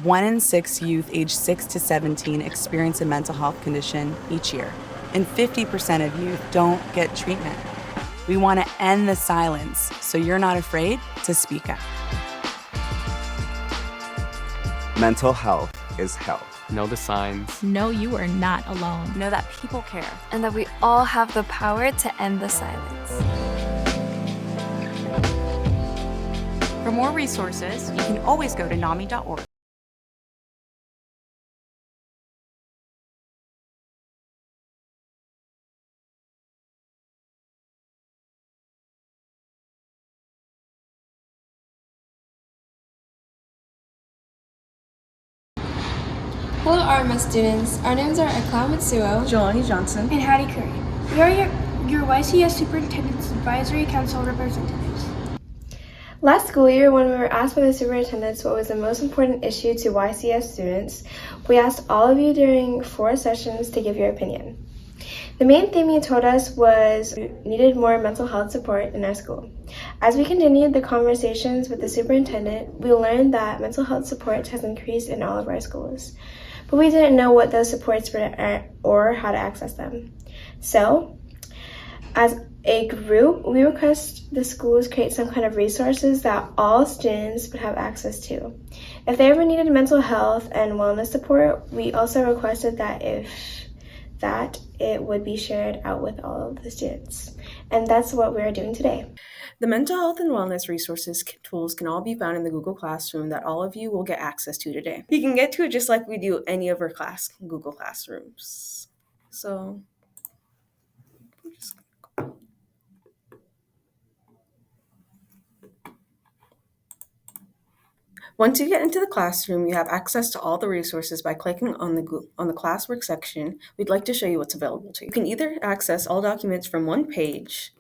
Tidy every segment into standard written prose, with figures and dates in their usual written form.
1 in 6 youth aged 6 to 17 experience a mental health condition each year, and 50% of youth don't get treatment. We want to end the silence so you're not afraid to speak up. Mental health is health. Know the signs. Know you are not alone. Know that people care. And that we all have the power to end the silence. For more resources, you can always go to NAMI.org. Hello RMS students, our names are Aklam Mitsuo, Jelani Johnson, and Hattie Curry. We are your YCS Superintendent's Advisory Council representatives. Last school year, when we were asked by the superintendents what was the most important issue to YCS students, we asked all of you during 4 sessions to give your opinion. The main thing you told us was we needed more mental health support in our school. As we continued the conversations with the superintendent, we learned that mental health support has increased in all of our schools, but we didn't know what those supports were or how to access them. So, as a group, we request the schools create some kind of resources that all students would have access to. If they ever needed mental health and wellness support, we also requested that it would be shared out with all of the students. And that's what we are doing today. The mental health and wellness resources tools can all be found in the Google Classroom that all of you will get access to today. You can get to it just like we do any of our Google Classrooms. So, once you get into the classroom, you have access to all the resources by clicking on the classwork section. We'd like to show you what's available to you. You can either access all documents from one page,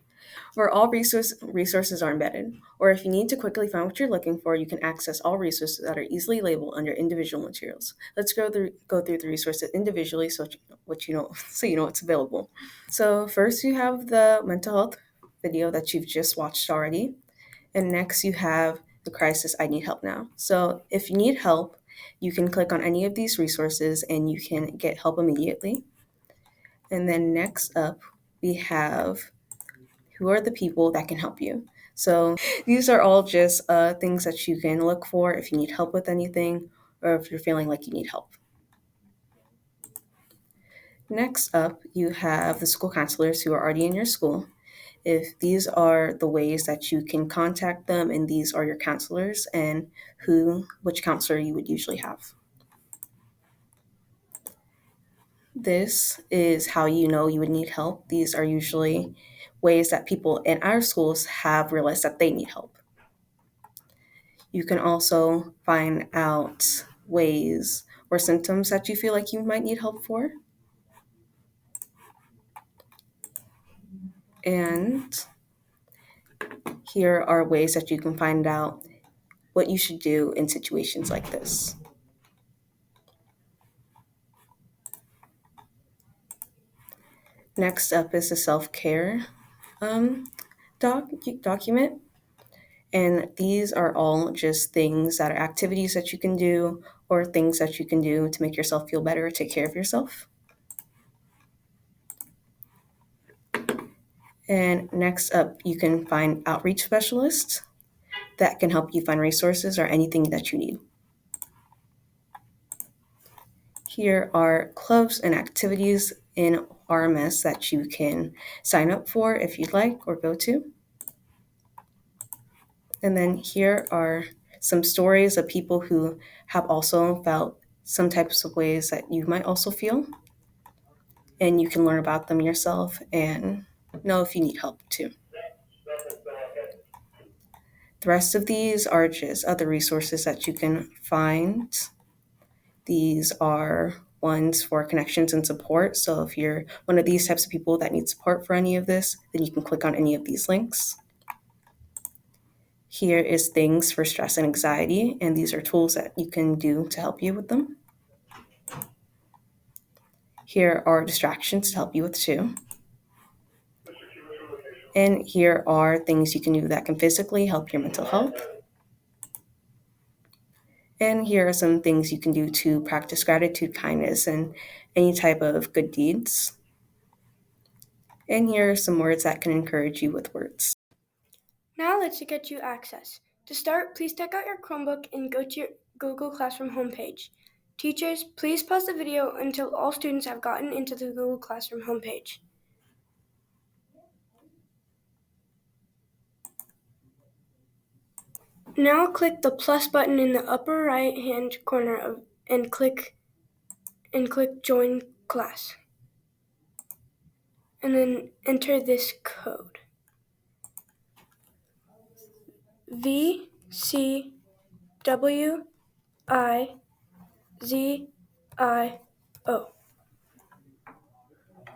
where all resources are embedded, or if you need to quickly find what you're looking for, you can access all resources that are easily labeled under individual materials. Let's go through the resources individually so you know what's available. So first you have the mental health video that you've just watched already, and next you have the crisis I need help now. So if you need help, you can click on any of these resources and you can get help immediately. And then next up, we have who are the people that can help you. So these are all just things that you can look for if you need help with anything or if you're feeling like you need help. Next up, you have the school counselors who are already in your school. If these are the ways that you can contact them, and these are your counselors and which counselor you would usually have. This is how you know you would need help. These are usually ways that people in our schools have realized that they need help. You can also find out ways or symptoms that you feel like you might need help for. And here are ways that you can find out what you should do in situations like this. Next up is the self-care document. And these are all just things that are activities that you can do or things that you can do to make yourself feel better or take care of yourself. And next up, you can find outreach specialists that can help you find resources or anything that you need. Here are clubs and activities in RMS that you can sign up for if you'd like or go to. And then here are some stories of people who have also felt some types of ways that you might also feel. And you can learn about them yourself and know if you need help too. The rest of these are just other resources that you can find. These are ones for connections and support. So if you're one of these types of people that need support for any of this, then you can click on any of these links. Here is things for stress and anxiety, and these are tools that you can do to help you with them. Here are distractions to help you with too. And here are things you can do that can physically help your mental health. And here are some things you can do to practice gratitude, kindness, and any type of good deeds. And here are some words that can encourage you with words. Now let's get you access. To start, please take out your Chromebook and go to your Google Classroom homepage. Teachers, please pause the video until all students have gotten into the Google Classroom homepage. Now click the plus button in the upper right hand corner and click Join Class. And then enter this code. VCWIZIO.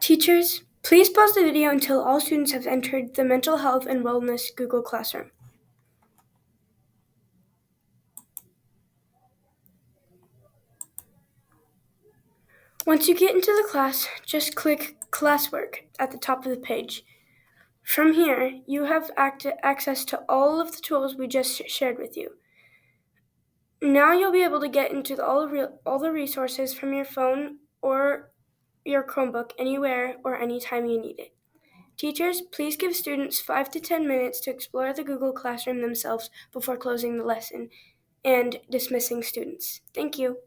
Teachers, please pause the video until all students have entered the Mental Health and Wellness Google Classroom. Once you get into the class, just click Classwork at the top of the page. From here, you have access to all of the tools we just shared with you. Now you'll be able to get into all the resources from your phone or your Chromebook anywhere or anytime you need it. Teachers, please give students 5 to 10 minutes to explore the Google Classroom themselves before closing the lesson and dismissing students. Thank you.